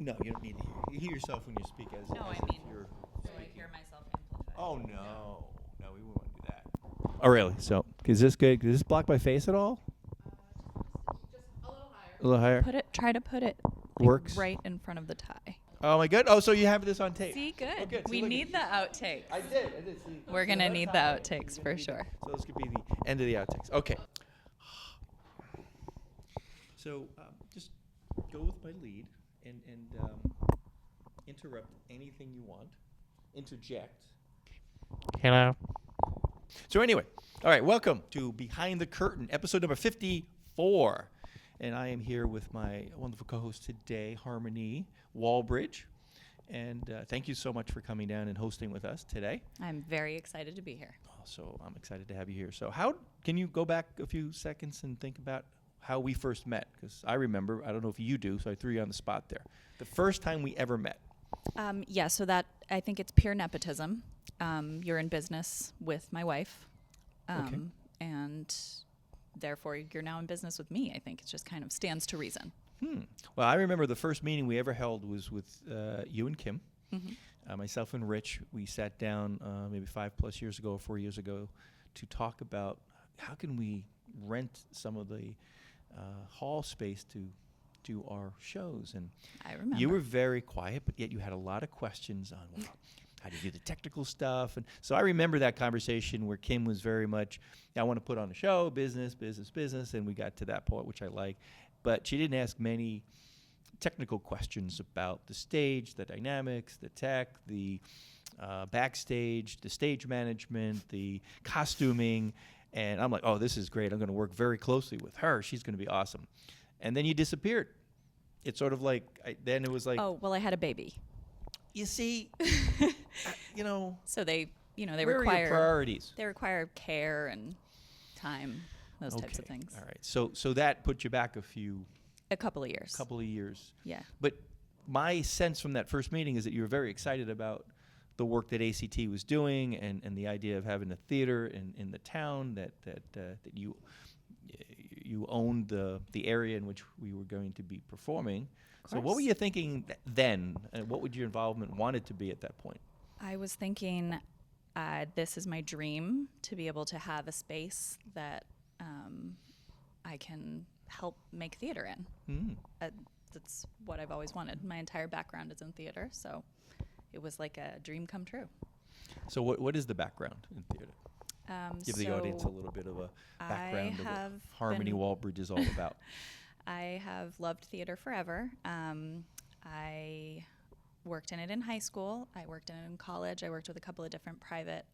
No, you don't need to hear. You hear yourself when you speak as. No, as I mean, you're so I hear myself amplified. Oh no, no, we wouldn't want to do that. Oh really? So is this good? Does this block my face at all? Just a little higher. A little higher. Try to put it Works. right in front of the tie. Oh my good. Oh, so you have this on tape. See, good. Oh, good. We look need the outtakes. I did. See, We're so gonna that's need the how- outtakes we're for gonna need sure. So this could be the end of the outtakes. Okay. So just go with my lead and interrupt anything you want. Interject. Hello. So anyway, all right, welcome to Behind the Curtain, episode number 54. And I am here with my wonderful co-host today, Harmony Walbridge. And thank you so much for coming down and hosting with us today. I'm very excited to be here. So I'm excited to have you here. So can you go back a few seconds and think about how we first met? Because I remember, I don't know if you do, so I threw you on the spot there. The first time we ever met. Yeah, so that I think it's pure nepotism. You're in business with my wife, Okay. and therefore you're now in business with me. I think it just kind of stands to reason. Well, I remember the first meeting we ever held was with you and Kim. Mm-hmm. Myself and Rich, we sat down maybe 5+ years ago or 4 years ago to talk about how can we rent some of the hall space to do our shows. And I remember. you were very quiet, but yet you had a lot of questions on how do you do the technical stuff. And so I remember that conversation where Kim was very much, I want to put on a show, business, and we got to that point, which I like. But she didn't ask many technical questions about the stage, the dynamics, the tech, the backstage, the stage management, the costuming. And I'm like, oh, this is great. I'm going to work very closely with her. She's going to be awesome. And then you disappeared. It's sort of like, then it was like, Oh, well, I had a baby. you see, So they where are your require priorities? they require care and time, those types of things. All right. So that put you back A couple of years. couple of years. Yeah. But my sense from that first meeting is that you were very excited about the work that ACT was doing and the idea of having a theater in the town, that you owned the area in which we were going to be performing. So what were you thinking then? And what would your involvement wanted to be at that point? I was thinking, this is my dream, to be able to have a space that I can help make theater in. That's what I've always wanted. My entire background is in theater, so it was like a dream come true. So what is the background in theater? Give the audience a little bit of a background of what Harmony Walbridge is all about. I have loved theater forever. I worked in it in high school. I worked in it in college. I worked with a couple of different private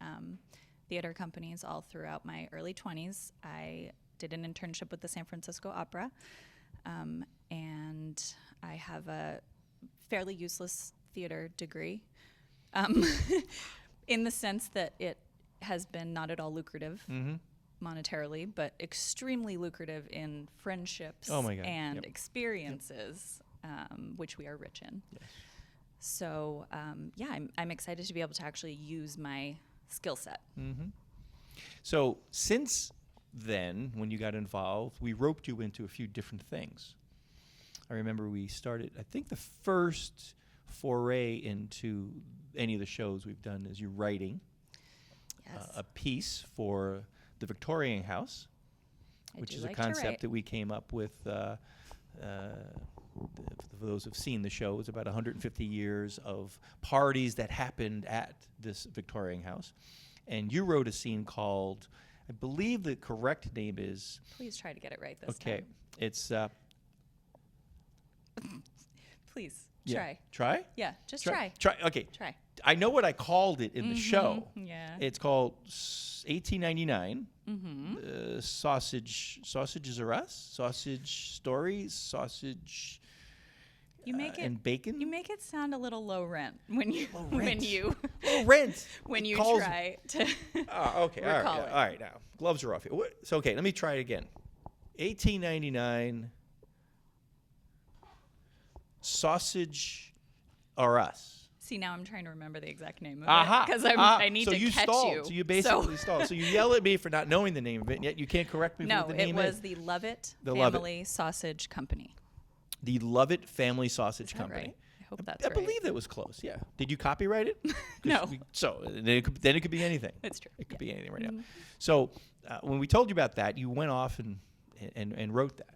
theater companies all throughout my early 20s. I did an internship with the San Francisco Opera, and I have a fairly useless theater degree in the sense that it has been not at all lucrative monetarily, but extremely lucrative in friendships and experiences, which we are rich in. Yes. So, I'm excited to be able to actually use my skill set. So since then, when you got involved, we roped you into a few different things. I remember we started, I think the first foray into any of the shows we've done is you writing a piece for the Victorian House, which is a concept that we came up with. For those who've seen the show, it's about 150 years of parties that happened at this Victorian house. And you wrote a scene called, I believe the correct name is... Please try to get it right this time. Okay. It's... Please, yeah. try. Try? Yeah, just try. Try. Okay. Try. I know what I called it in the show. Yeah. It's called 1899. Sausages are us. Sausage stories. Sausage. You make it and bacon. You make it sound a little low rent when you Low when rent. you Rent. when you calls- try to. Okay. All recall right. it. All right. Now gloves are off here. So okay, let me try it again. 1899. Sausage are us. See, now I'm trying to remember the exact name of Aha. it because I need so to you catch stalled. you. So you basically stalled. So you yell at me for not knowing the name of it, and yet you can't correct me for No, what the name is. it was the Lovett The Lovett. Family Sausage Company. The Lovett Family Sausage Is that Company. right? I hope that's I right. believe that was close. Yeah. Did you copyright it? 'Cause No. So then it could be anything. It's true. It could Yeah. be anything right now. So when we told you about that, you went off and wrote that.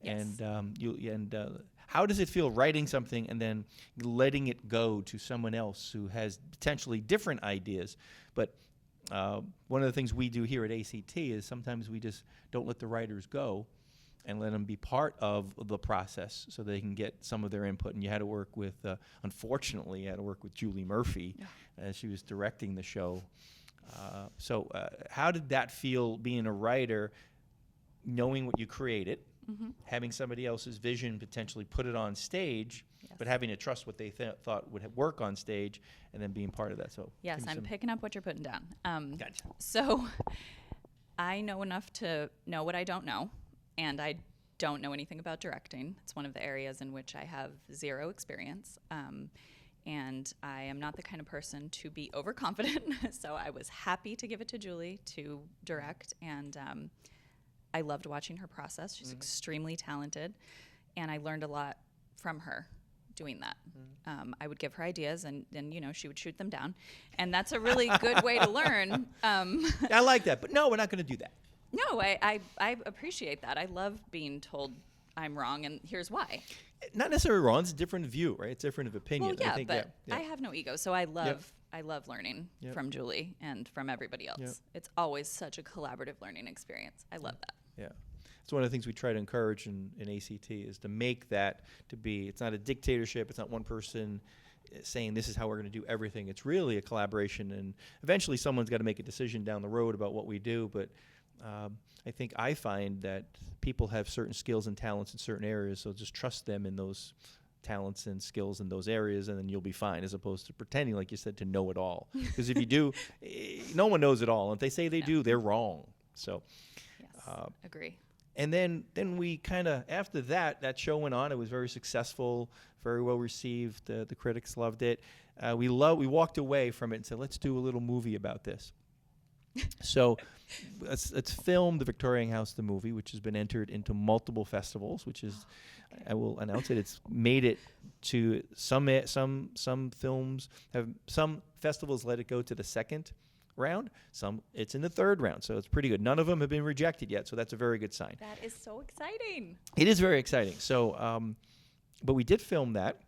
Yes. And how does it feel writing something and then letting it go to someone else who has potentially different ideas? But one of the things we do here at ACT is sometimes we just don't let the writers go and let them be part of the process so they can get some of their input. And you had to work with, unfortunately, you had to work with Julie Murphy as she was directing the show. So how did that feel being a writer, knowing what you created, having somebody else's vision potentially put it on stage, but having to trust what they thought would work on stage, and then being part of that? So Yes, I'm picking up what you're putting down. Gotcha. So I know enough to know what I don't know, and I don't know anything about directing. It's one of the areas in which I have zero experience. And I am not the kind of person to be overconfident, so I was happy to give it to Julie to direct, and I loved watching her process. She's extremely talented, and I learned a lot from her doing that. I would give her ideas, and she would shoot them down, and that's a really good way to learn. I like that, but no, we're not going to do that. No, I appreciate that. I love being told I'm wrong, and here's why. Not necessarily wrong. It's a different view, right? It's different of opinion. Well, yeah, I think, but yeah. I have no ego, so I love learning from Julie and from everybody else. Yep. It's always such a collaborative learning experience. I love that. Yeah. It's one of the things we try to encourage in ACT is to make that to be, it's not a dictatorship. It's not one person saying this is how we're going to do everything. It's really a collaboration, and eventually someone's got to make a decision down the road about what we do. But I find that people have certain skills and talents in certain areas, so just trust them in those talents and skills in those areas, and then you'll be fine, as opposed to pretending, like you said, to know it all. Because if you do, no one knows it all. And if they say they do, they're wrong. So, Yes, agree. and then we kind of, after that show went on. It was very successful, very well received. The critics loved it. We walked away from it and said, let's do a little movie about this. So let's film The Victorian House, the movie, which has been entered into multiple festivals, which is, I will announce it, it's made it to some films have, some festivals let it go to the second round, some it's in the third round, so it's pretty good. None of them have been rejected yet, so that's a very good sign. That is so exciting. It is very exciting. So, but we did film that.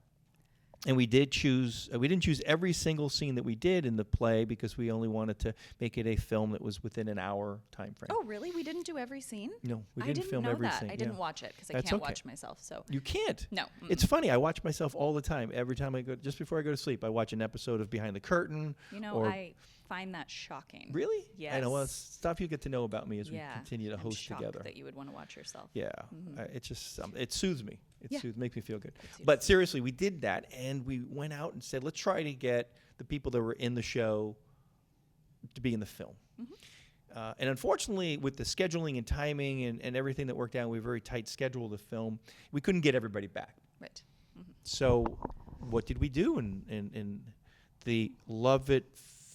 And we did choose, we didn't choose every single scene that we did in the play because we only wanted to make it a film that was within an hour time frame. Oh, really? We didn't do every scene? No, we I didn't film know every that. scene. I didn't yeah. watch it because I That's can't okay. watch myself. So You can't. no. It's funny. I watch myself all the time. Every time I go, just before I go to sleep, I watch an episode of Behind the Curtain. I find that shocking. Really? Yes. I know. Well, it's stuff you get to know about me as we Yeah. continue to I'm host shocked together. that you would want to watch yourself. Yeah, it just it soothes me. Yeah. Makes me feel good. soothes But seriously, we did that, and we went out and said, let's try to get the people that were in the show to be in the film. And unfortunately, with the scheduling and timing and everything that worked out, we have a very tight schedule to film. We couldn't get everybody back. Right. So what did we do in the Love It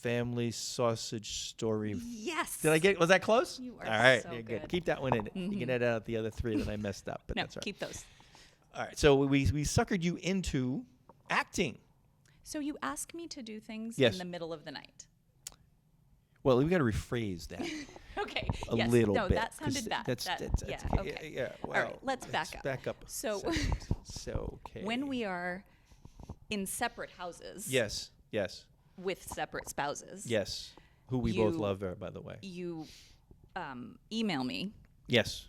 family sausage story? Yes. Was that close? You are all right, so you're good. Keep that one in it. You can edit out the other three that I messed up, but No, that's all right. keep those. All right, so we suckered you into acting. So you ask me to do things Yes. in the middle of the night. Well, we got to rephrase that Okay. a yes. little no, bit. that sounded 'cause bad. That's, That- that's, yeah. that's- Okay. Yeah. All Well, right, let's back up. Back up. a So- second. So okay. When we are in separate houses Yes. with separate spouses, Yes. Who we both You- love, by the way. you email me. Yes.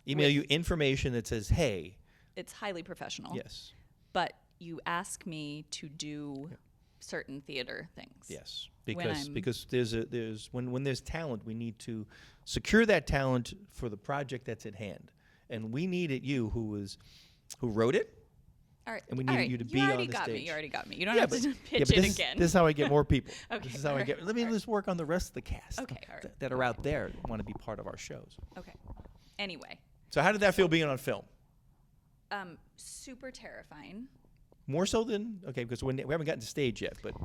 Email With- you information that says, "Hey." It's highly professional. Yes. But you ask me to do certain theater things. Yes, When because I'm- there's when there's talent, we need to secure that talent for the project that's at hand, and we needed you who wrote it. All right. And we all needed right. you to be on already the got stage. Me. You already got me. You don't Yeah, have but, to yeah, pitch but it this, again. this is how I get more people. Okay, This is how I alright, get. Let me just work on the rest of the cast. Okay, all right. That are out there that want to be part of our shows. Okay. Anyway, So how did that feel being on film? super terrifying. More so than because we haven't gotten to stage yet, but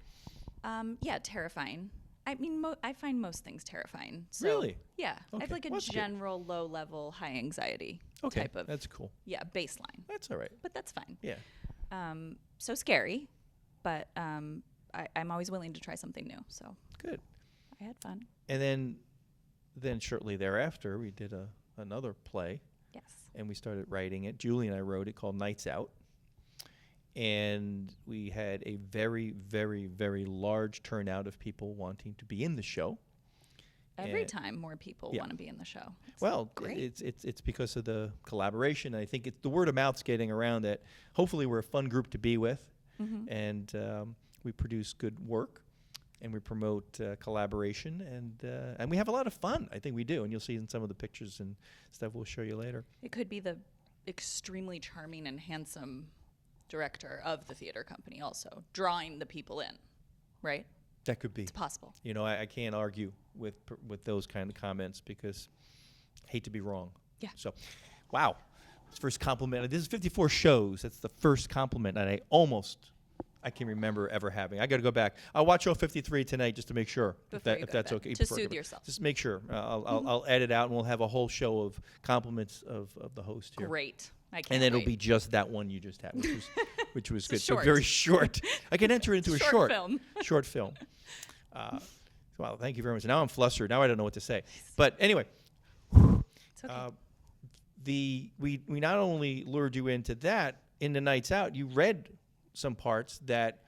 Yeah, terrifying. I mean, I find most things terrifying. So, Really? Yeah. I Okay, have like a well, that's good. general low-level high anxiety okay, type of that's cool. baseline. That's all right. But that's fine. Yeah. so scary, but I'm always willing to try something new. So Good. I had fun. And then shortly thereafter, we did another play, Yes. and we started writing it. Julie and I wrote it, called Nights Out. And we had a very, very, very large turnout of people wanting to be in the show. Every And- time more people Yeah. want to be in the show. It's Well, great. it's because of the collaboration. I think the word of mouth's getting around that hopefully we're a fun group to be with, and we produce good work, and we promote collaboration, and we have a lot of fun. I think we do, and you'll see in some of the pictures and stuff we'll show you later. It could be the extremely charming and handsome director of the theater company also drawing the people in, right? That could be. It's possible. You know, I can't argue with those kind of comments because I hate to be wrong. Yeah. So, wow. It's first compliment. This is 54 shows. That's the first compliment that I can remember ever having. I got to go back. I'll watch all 53 tonight just to make sure Before you if go to that's bed, okay. to before I go soothe bed. yourself. Just make sure. I'll edit out, and we'll have a whole show of compliments of the host here. Great. I can't And then it'll wait. be just that one you just had, which was It's good. short. So very short. I can enter it into a Short film. short film. Well, thank you very much. Now I'm flustered. Now I don't know what to say. But anyway, It's okay. we not only lured you into that in the Nights Out, you read some parts that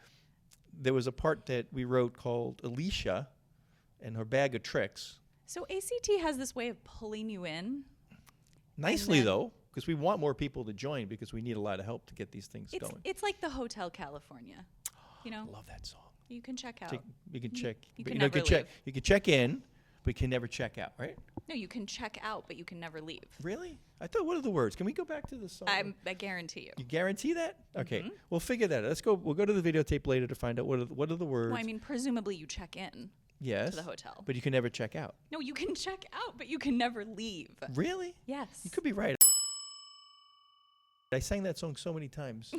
there was a part that we wrote called Alicia and her bag of tricks. So ACT has this way of pulling you in. Nicely then- though, because we want more people to join because we need a lot of help to get these things going. It's like the Hotel California. You know, I love that song. you can check out. You can check. you but can know, never check. leave. You can check in, but you can never check out, right? No, you can check out, but you can never leave. Really? I thought, what are the words? Can we go back to the song? I guarantee you. You guarantee that? Okay, Mm-hmm. we'll figure that out. Let's go. We'll go to the videotape later to find out what are the words. Well, I mean, presumably you check in yes, to the hotel. but you can never check out. No, you can check out, but you can never leave. Really? Yes. You could be right. I sang that song so many times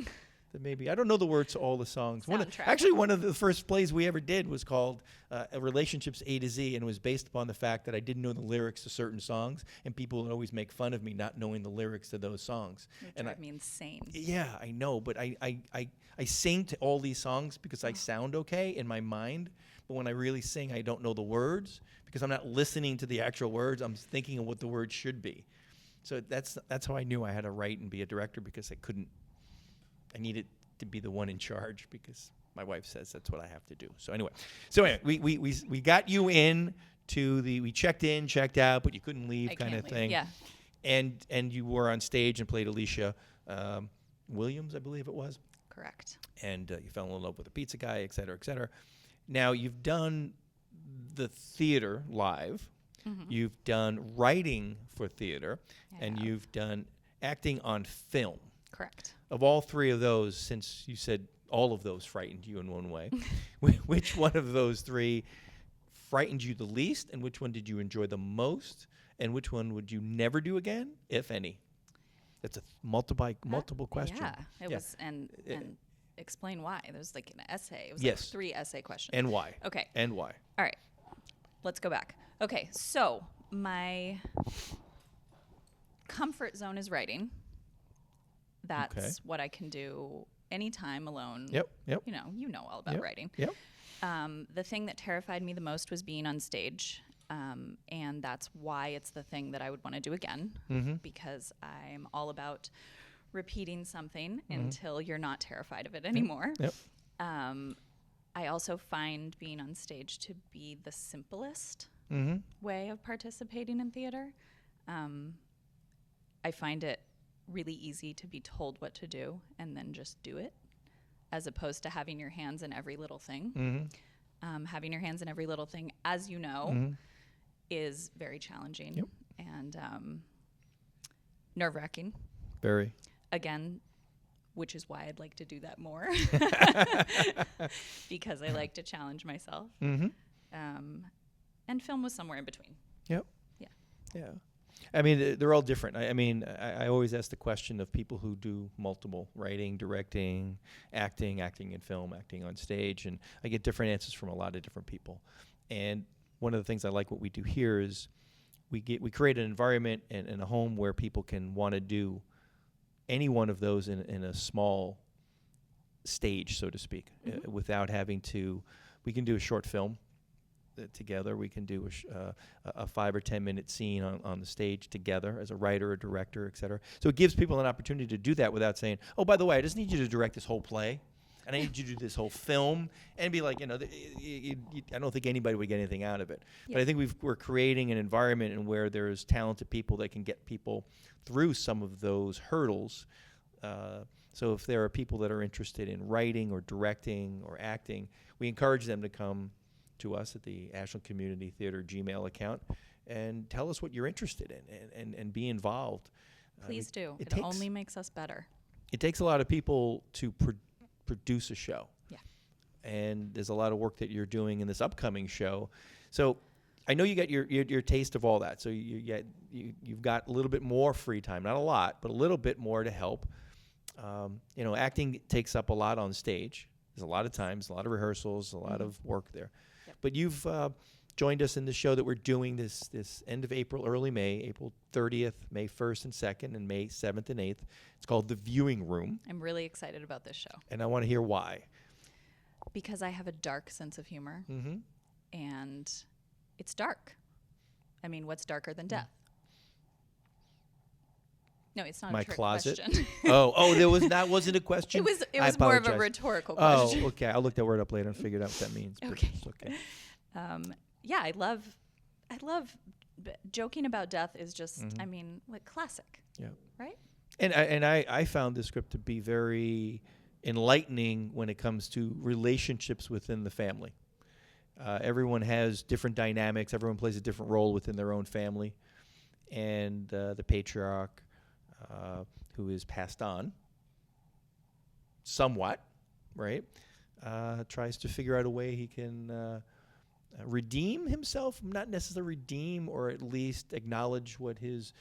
that maybe I don't know the words to all the songs. Soundtrack. One of the first plays we ever did was called Relationships A to Z, and it was based upon the fact that I didn't know the lyrics to certain songs, and people would always make fun of me not knowing the lyrics to those songs. It would And drive me insane. yeah, I know, but I sing to all these songs because I sound okay in my mind, but when I really sing, I don't know the words because I'm not listening to the actual words. I'm thinking of what the words should be. So that's how I knew I had to write and be a director because I needed to be the one in charge because my wife says that's what I have to do. So anyway, we got you in to we checked in, checked out, but you couldn't leave I kind can't of leave. thing. Yeah. And you were on stage and played Alicia Williams, I believe it was. Correct. And you fell in love with a pizza guy, et cetera, et cetera. Now, you've done the theater live. Mm-hmm. You've done writing for theater. I And have. you've done acting on film. Correct. Of all three of those, since you said all of those frightened you in one way, which one of those three frightened you the least, and which one did you enjoy the most, and which one would you never do again, if any? That's a multiple question. Yeah, it Yeah. was, and explain why. There's like an essay. It was Yes. like 3 essay questions. And why? Okay. And why? All right. Let's go back. Okay, so my comfort zone is writing. That's Okay. what I can do anytime alone. Yep. You know all about Yep. writing. Yep. The thing that terrified me the most was being on stage. And that's why it's the thing that I would want to do again, because I'm all about repeating something until you're not terrified of it anymore. Yep. I also find being on stage to be the simplest way of participating in theater. I find it really easy to be told what to do and then just do it, as opposed to having your hands in every little thing. Having your hands in every little thing, as you know, is very challenging Yep. and nerve-wracking. Very. Again, which is why I'd like to do that more, because I like to challenge myself. And film was somewhere in between. Yep. Yeah. Yeah. I mean, they're all different. I always ask the question of people who do multiple writing, directing, acting in film, acting on stage, and I get different answers from a lot of different people. And one of the things I like what we do here is we create an environment and a home where people can want to do any one of those in a small stage, so to speak, without having to. We can do a short film together. We can do a 5 or 10 minute scene on the stage together as a writer, a director, et cetera. So it gives people an opportunity to do that without saying, oh, by the way, I just need you to direct this whole play. And I need you to do this whole film, and be like, I don't think anybody would get anything out of it. Yeah. But I think we're creating an environment in where there's talented people that can get people through some of those hurdles. So if there are people that are interested in writing or directing or acting, we encourage them to come to us at the Ashland Community Theater Gmail account and tell us what you're interested in and be involved. Please do. It It takes- only makes us better. It takes a lot of people to produce a show. Yeah. And there's a lot of work that you're doing in this upcoming show. So I know you got your taste of all that. So you've got a little bit more free time, not a lot, but a little bit more to help. Acting takes up a lot on stage. There's a lot of times, a lot of rehearsals, a lot of work there. Yep. But you've joined us in the show that we're doing this end of April, early May, April 30th, May 1st and 2nd, and May 7th and 8th. It's called The Viewing Room, I'm really excited about this show and I want to hear why. because I have a dark sense of humor, Mm-hmm. and it's dark. I mean, what's darker than death? No, it's not My a trick closet? question. That wasn't a question? It I was more of a apologize. rhetorical Oh, question. okay. I'll look that word up later and figure out what that means. but Okay. it's okay. Yeah, I love joking about death is just, Mhm. I mean, like classic, Yeah. right? And I found this script to be very enlightening when it comes to relationships within the family. Everyone has different dynamics. Everyone plays a different role within their own family. And the patriarch, who is passed on somewhat, right, tries to figure out a way he can redeem himself, not necessarily redeem, or at least acknowledge what his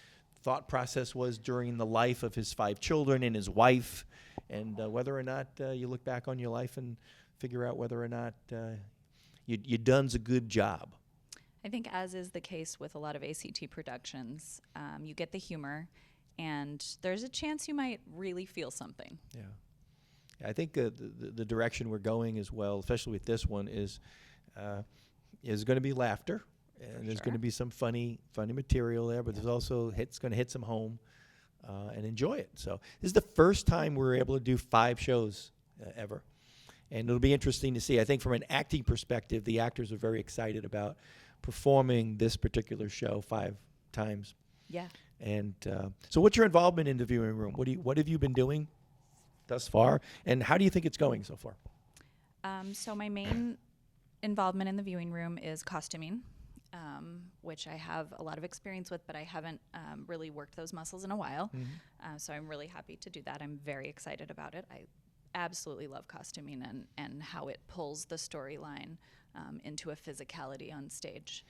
thought process was during the life of his 5 children and his wife, and whether or not you look back on your life and figure out whether or not you done's a good job. I think, as is the case with a lot of ACT productions, you get the humor, and there's a chance you might really feel something. Yeah. I think the direction we're going as well, especially with this one, is going to be laughter, and there's going to sure. be some funny material there, but there's also it's going to hit some home and enjoy it. So this is the first time we're able to do 5 shows ever, and it'll be interesting to see. I think from an acting perspective, the actors are very excited about performing this particular show 5 times. Yeah. And so, what's your involvement in the viewing room? What have you been doing thus far, and how do you think it's going so far? So my main involvement in the viewing room is costuming, which I have a lot of experience with, but I haven't really worked those muscles in a while. So I'm really happy to do that. I'm very excited about it. I absolutely love costuming and how it pulls the storyline into a physicality on stage.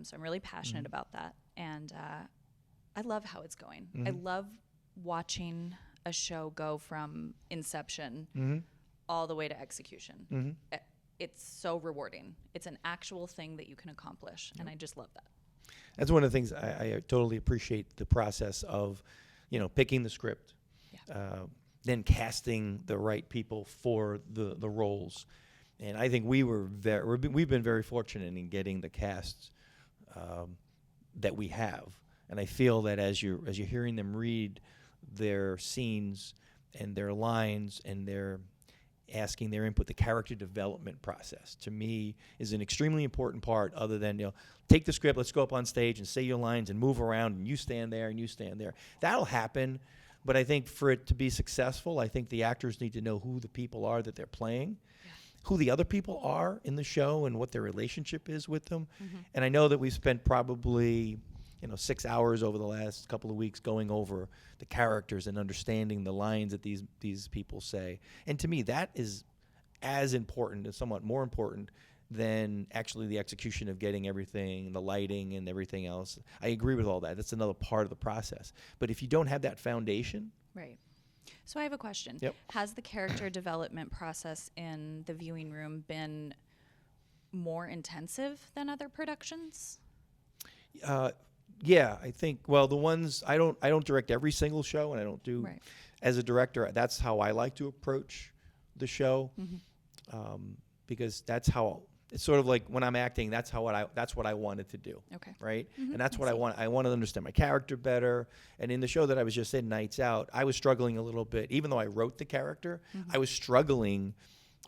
So I'm really passionate about that. And I love how it's going. I love watching a show go from inception all the way to execution. It's so rewarding. It's an actual thing that you can accomplish, and I just love that. That's one of the things I totally appreciate, the process of, picking the script, then casting the right people for the roles. And I think we've been very fortunate in getting the casts that we have. And I feel that as you're hearing them read their scenes and their lines and their asking their input, the character development process, to me, is an extremely important part, other than, take the script, let's go up on stage and say your lines and move around and you stand there and you stand there. That'll happen, but I think for it to be successful, I think the actors need to know who the people are that they're playing, who the other people are in the show and what their relationship is with them. And I know that we've spent probably 6 hours over the last couple of weeks going over the characters and understanding the lines that these people say. And to me, that is as important, and somewhat more important, than actually the execution of getting everything, the lighting and everything else. I agree with all that. That's another part of the process. But if you don't have that foundation. Right. So I have a question. Yep. Has the character development process in the viewing room been more intensive than other productions? Yeah, I think, well, the ones, I don't direct every single show, and I don't do, Right. as a director, that's how I like to approach the show, because that's how it's sort of like when I'm acting. That's what I wanted to do. Okay. Right, and that's what I want. I want to understand my character better. And in the show that I was just in, Nights Out, I was struggling a little bit, even though I wrote the character. I was struggling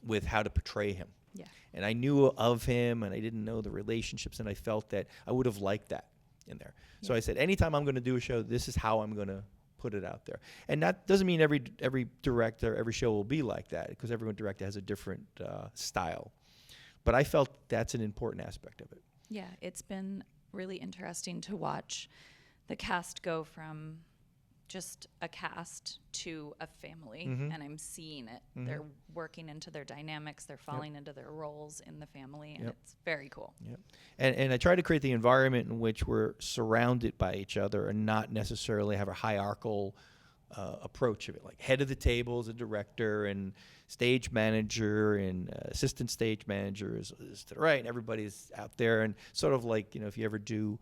with how to portray him. Yeah. And I knew of him, and I didn't know the relationships, and I felt that I would have liked that in there. So I said, anytime I'm going to do a show, this is how I'm going to put it out there. And that doesn't mean every director, every show will be like that, because every director has a different style. But I felt that's an important aspect of it. Yeah, it's been really interesting to watch the cast go from just a cast to a family, and I'm seeing it. They're working into their dynamics, they're falling into their roles in the family, and it's very cool. Yep. And I try to create the environment in which we're surrounded by each other and not necessarily have a hierarchical approach of it. Like head of the table is a director, and stage manager and assistant stage manager is to the right, and everybody's out there. And sort of like, if you ever do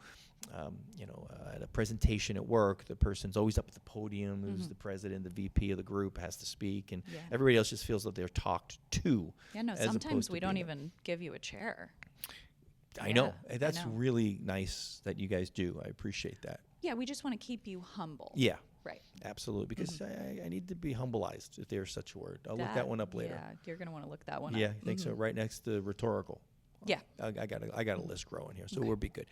at a presentation at work, the person's always up at the podium, who's the president, the VP of the group has to speak, and everybody else just feels that they're talked to. Yeah, no, as sometimes opposed to we don't being even give you a chair. I know. I That's know. really nice that you guys do. I appreciate that. Yeah, we just want to keep you humble. Yeah, Right. absolutely. Because I need to be humbleized, if there's such a word. I'll look that one up later. Yeah, you're going to want to look that one Yeah, up. I think so. Right next to rhetorical. Yeah. I got a list growing here, so we'll be good.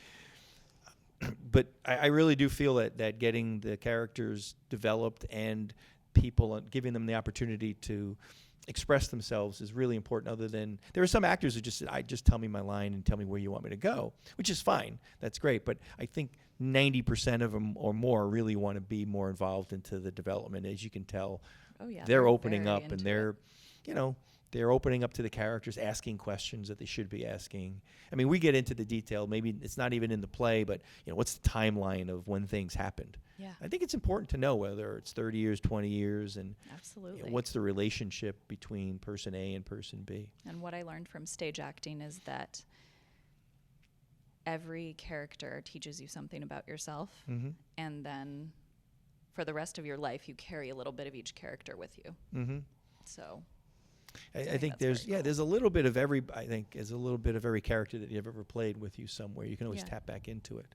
But I really do feel that getting the characters developed and people, giving them the opportunity to express themselves is really important. Other than, there are some actors who just tell me my line and tell me where you want me to go, which is fine. That's great. But I think 90% of them or more really want to be more involved into the development. As you can tell, Oh, yeah. they're opening very up, and into they're, they're opening up to the characters, asking questions that they should be asking. I mean, we get into the detail. Maybe it's not even in the play, but what's the timeline of when things happened? Yeah. I think it's important to know whether it's 30 years, 20 years, and Absolutely. what's the relationship between person A and person B. And what I learned from stage acting is that every character teaches you something about yourself, and then for the rest of your life, you carry a little bit of each character with you. So I think that's there's very cool. there's a little bit of every character that you've ever played with you somewhere. You can always Yeah. tap back into it.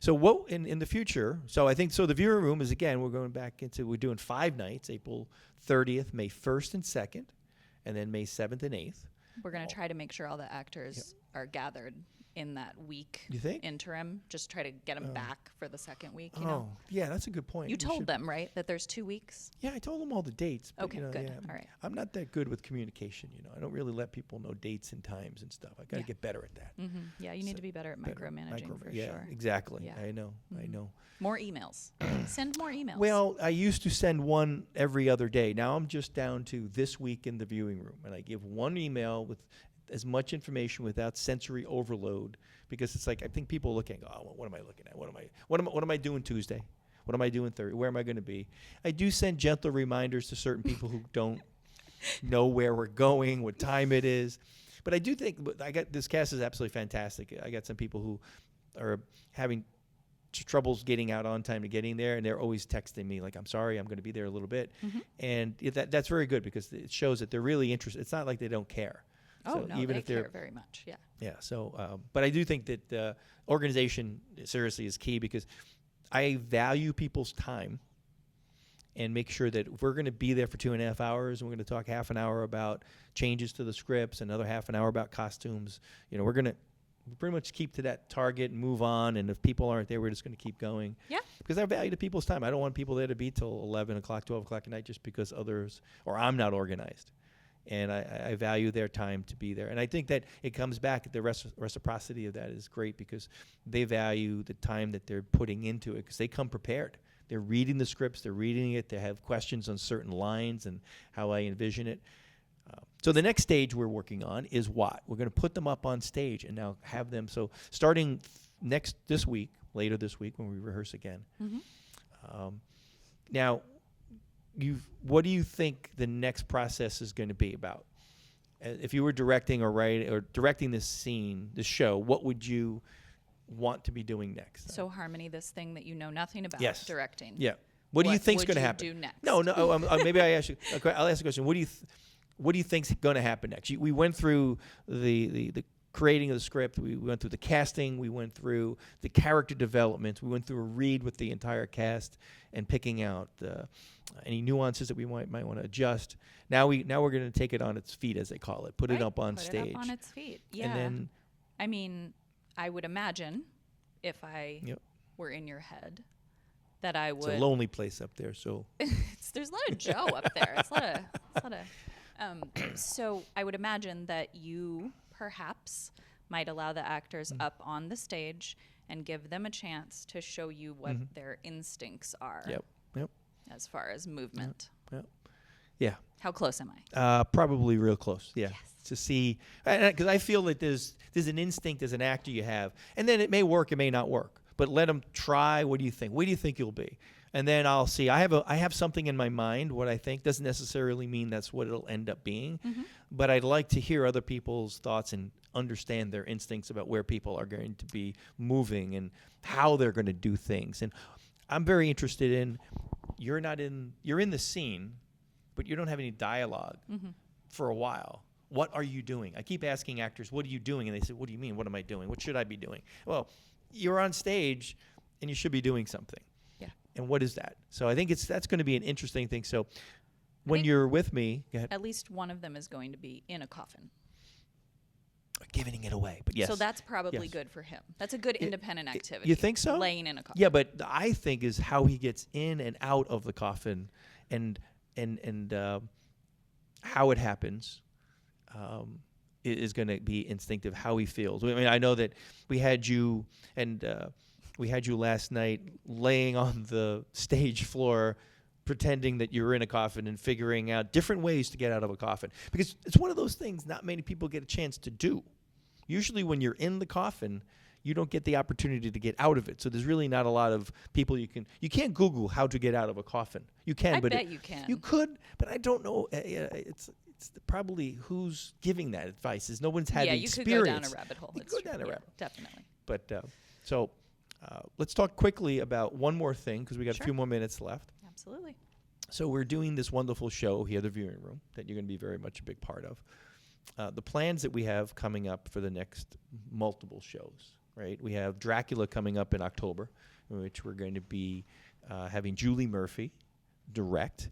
So what in the future? So I think the viewing room is, again, we're doing 5 nights: April 30th, May 1st and 2nd, and then May 7th and 8th. we're going to try to make sure all the actors are gathered in that week You think? interim. Just try to get them back for the second week. You Oh, know, yeah, that's a good point. you We told should- them, right, that there's 2 weeks. Yeah, I told them all the dates. But, Okay, good. All right. I'm not that good with communication. I don't really let people know dates and times and stuff. I got to Yeah. get better at that. Yeah, you need So to be better at better micromanaging for yeah, sure. exactly. Yeah. I know. More emails. Send more emails. Well, I used to send one every other day. Now I'm just down to this week in the viewing room, and I give one email with as much information without sensory overload, because it's like I think people are looking, oh, what am I looking at? What am I doing Tuesday? What am I doing Thursday? Where am I going to be? I do send gentle reminders to certain people who don't know where we're going, what time it is. But I do think this cast is absolutely fantastic. I got some people who are having troubles getting out on time to getting there, and they're always texting me like, I'm sorry, I'm going to be there a little bit. And that's very good, because it shows that they're really interested. It's not like they don't care. oh, So no, even they if they're care very much. Yeah. Yeah. So, but I do think that organization seriously is key, because I value people's time, and make sure that if we're going to be there for 2.5 hours, and we're going to talk half an hour about changes to the scripts, another half an hour about costumes, we're going to pretty much keep to that target and move on. And if people aren't there, we're just going to keep going. Yeah. Because I value the people's time. I don't want people there to be till 11 o'clock, 12 o'clock at night just because others, or I'm not organized. And I value their time to be there. And I think that it comes back, the reciprocity of that is great, because they value the time that they're putting into it, because they come prepared. They're reading the scripts, they're reading it, they have questions on certain lines and how I envision it. So the next stage we're working on is what? We're going to put them up on stage and now have them. So starting later this week when we rehearse again. Now, what do you think the next process is going to be about? If you were directing or writing or directing this scene, this show, what would you want to be doing next? So Harmony, this thing that you know nothing about Yes. directing. Yeah. What do you think's would going to you happen? do next? No. Maybe I ask you. Okay, I'll ask a question. What do you think's going to happen next? We went through the creating of the script. We went through the casting. We went through the character development. We went through a read with the entire cast and picking out any nuances that we might want to adjust. Now we're going to take it on its feet, as they call it. Put it up on stage. Put it up on its feet. Yeah. And then, I mean, I would imagine if I were in your head that I would. it's a lonely place up there, so. There's a lot of Joe up there. It's a lot of. So I would imagine that you perhaps might allow the actors up on the stage and give them a chance to show you what their instincts are. Yep. As far as movement. Yep. Yeah. How close am I? Probably real close. Yeah. Yes. To see, because I feel that there's an instinct as an actor you have, and then it may work, it may not work, but let them try. What do you think? Where do you think you'll be? And then I'll see. I have something in my mind. What I think doesn't necessarily mean that's what it'll end up being, but I'd like to hear other people's thoughts and understand their instincts about where people are going to be moving and how they're going to do things. And I'm very interested in. You're in the scene, but you don't have any dialogue for a while. What are you doing? I keep asking actors, what are you doing? And they say, what do you mean? What am I doing? What should I be doing? Well, you're on stage and you should be doing something. Yeah. And what is that? So I think that's going to be an interesting thing. So when you're with me, go ahead. At least one of them is going to be in a coffin. Giving it away, but yes. So that's probably Yes. good for him. That's a good independent activity. You think so? Laying in a coffin. Yeah, but I think is how he gets in and out of the coffin, and how it happens is going to be instinctive. How he feels. I mean, I know that we had you last night laying on the stage floor, pretending that you were in a coffin and figuring out different ways to get out of a coffin, because it's one of those things not many people get a chance to do. Usually when you're in the coffin, you don't get the opportunity to get out of it. So there's really not a lot of people you can't Google how to get out of a coffin. You can, I but bet you can. You could, but I don't know. It's probably who's giving that advice. Is no one's had the you experience. could go down a rabbit hole. You It's could go true. down a Yeah, rabbit. Definitely. But let's talk quickly about one more thing, because we got Sure. a few more minutes left. Absolutely. So we're doing this wonderful show here, the viewing room, that you're going to be very much a big part of. The plans that we have coming up for the next multiple shows, right? We have Dracula coming up in October, in which we're going to be having Julie Murphy direct.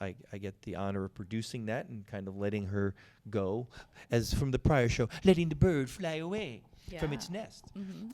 I get the honor of producing that and kind of letting her go, as from the prior show, letting the bird fly away from its nest.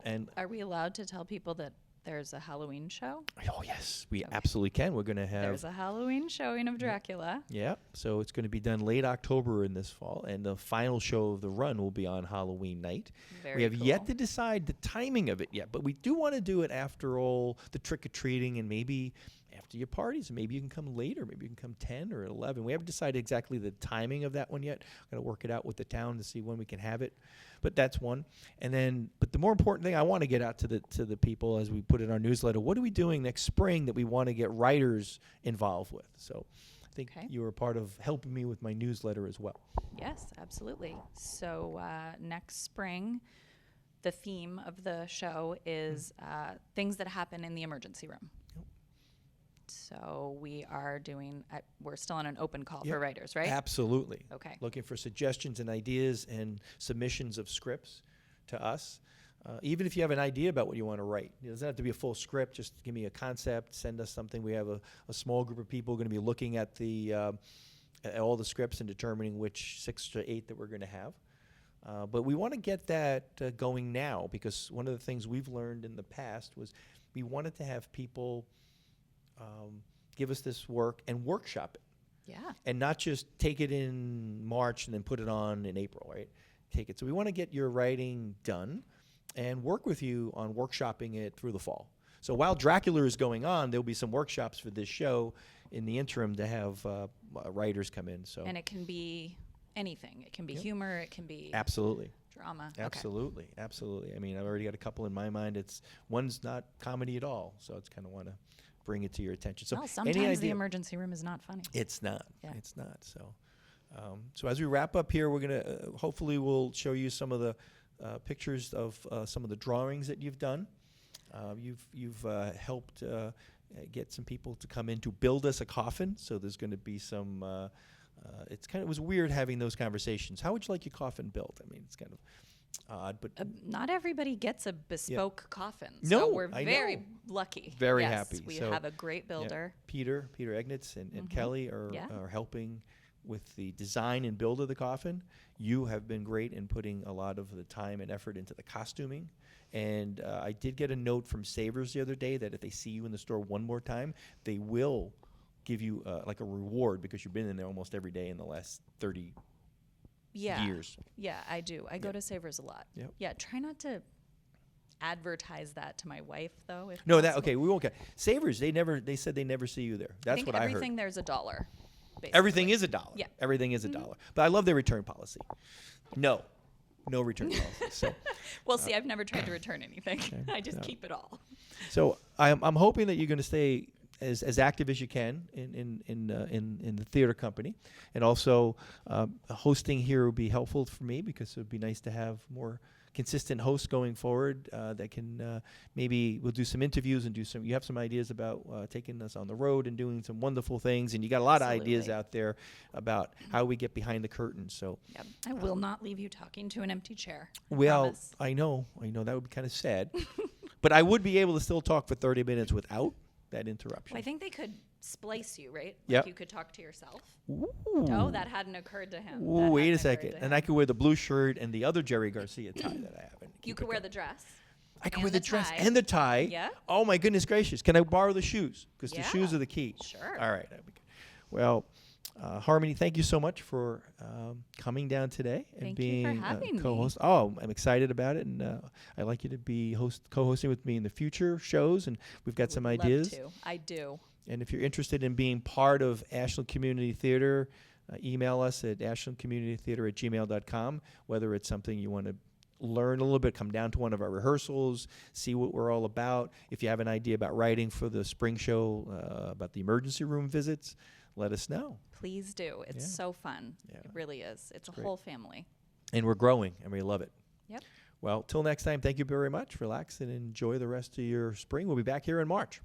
And Are we allowed to tell people that there's a Halloween show? oh yes, we absolutely can. We're going to have There's a Halloween showing of Dracula. yeah, so it's going to be done late October in this fall, and the final show of the run will be on Halloween night. Very We have yet cool. to decide the timing of it yet, but we do want to do it after all the trick-or-treating and maybe after your parties. Maybe you can come later. Maybe you can come 10 or 11. We haven't decided exactly the timing of that one yet. Got to work it out with the town to see when we can have it. But that's one. And then, but the more important thing I want to get out to the people as we put in our newsletter, what are we doing next spring that we want to get writers involved with? So I think Okay. you were part of helping me with my newsletter as well. Yes, absolutely. So next spring, the theme of the show is things that happen in the emergency room. So we are doing, we're still on an open call Yep. for writers, right? Absolutely. Okay. Looking for suggestions and ideas and submissions of scripts to us. Even if you have an idea about what you want to write, it doesn't have to be a full script. Just give me a concept. Send us something. We have a small group of people going to be looking at at all the scripts and determining which 6 to 8 that we're going to have. But we want to get that going now, because one of the things we've learned in the past was we wanted to have people give us this work and workshop it. Yeah. And not just take it in March and then put it on in April, right? Take it. So we want to get your writing done and work with you on workshopping it through the fall. So while Dracula is going on, there'll be some workshops for this show in the interim to have writers come in. So And it can be anything. It can be Yep. humor. It can be absolutely. drama. Absolutely. Absolutely. I mean, I've already got a couple in my mind. One's not comedy at all. So it's kind of want to bring it to your attention. So Well, any sometimes idea? the emergency room is not funny. It's not. Yeah. It's not. So, so as we wrap up here, we're gonna hopefully we'll show you some of the pictures of some of the drawings that you've done. You've helped get some people to come in to build us a coffin. So there's going to be some. It was weird having those conversations. How would you like your coffin built? I mean, it's kind of odd, but Not everybody gets a bespoke coffin. No, So we're I very know. lucky. Very Yes, happy. We So, have a great builder. Peter Egnitz and Kelly are helping with the design and build of the coffin. You have been great in putting a lot of the time and effort into the costuming. And I did get a note from Savers the other day that if they see you in the store one more time, they will give you like a reward because you've been in there almost every day in the last 30 years. Yeah, I do. I go to Savers a lot. Yep. Yeah, try not to advertise that to my wife, though. If No, possible. okay, we won't get Savers. They said they never see you there. That's I think what I heard. everything there's $1. Basically. Everything is $1. Yeah. Everything is $1. But I love their return policy. No return policy. So, Well, see, I've never tried to return anything. I just keep it all. so I'm hoping that you're going to stay as active as you can in the theater company, and also hosting here would be helpful for me because it would be nice to have more consistent hosts going forward that can maybe we'll do some interviews and you have some ideas about taking us on the road and doing some wonderful things, and you got a lot of ideas Absolutely. out there about how we get behind the curtain. So Yep. I will not leave you talking to an empty chair. I well, promise. I know that would be kind of sad, but I would be able to still talk for 30 minutes without that interruption. Well, I think they could splice you, right? Yep. Like you could talk to yourself. Ooh. Oh, that hadn't occurred to him. Ooh, That wait a hadn't occurred second. to And him. I could wear the blue shirt and the other Jerry Garcia tie that I have. and You keep could it wear going. the dress. I could and wear the the dress tie. and the tie. Yeah. Oh my goodness gracious! Can I borrow the shoes? Because the shoes Yeah. are the key. Sure. All right. That'd be good. Well, Harmony, thank you so much for coming down today and Thank you for being having me. co-host. Oh, I'm excited about it, and I'd like you to be co-hosting with me in the future shows. And we've got some Would ideas. Love to. I do. And if you're interested in being part of Ashland Community Theater, email us at ashlandcommunitytheater@gmail.com, whether it's something you want to learn a little bit, come down to one of our rehearsals, see what we're all about. If you have an idea about writing for the spring show, about the emergency room visits, let us know. Please do. It's Yeah. so fun. Yeah. It really is. It's a great. whole family. And we're growing, and we love it. Yep. Well, till next time, thank you very much. Relax and enjoy the rest of your spring. We'll be back here in March.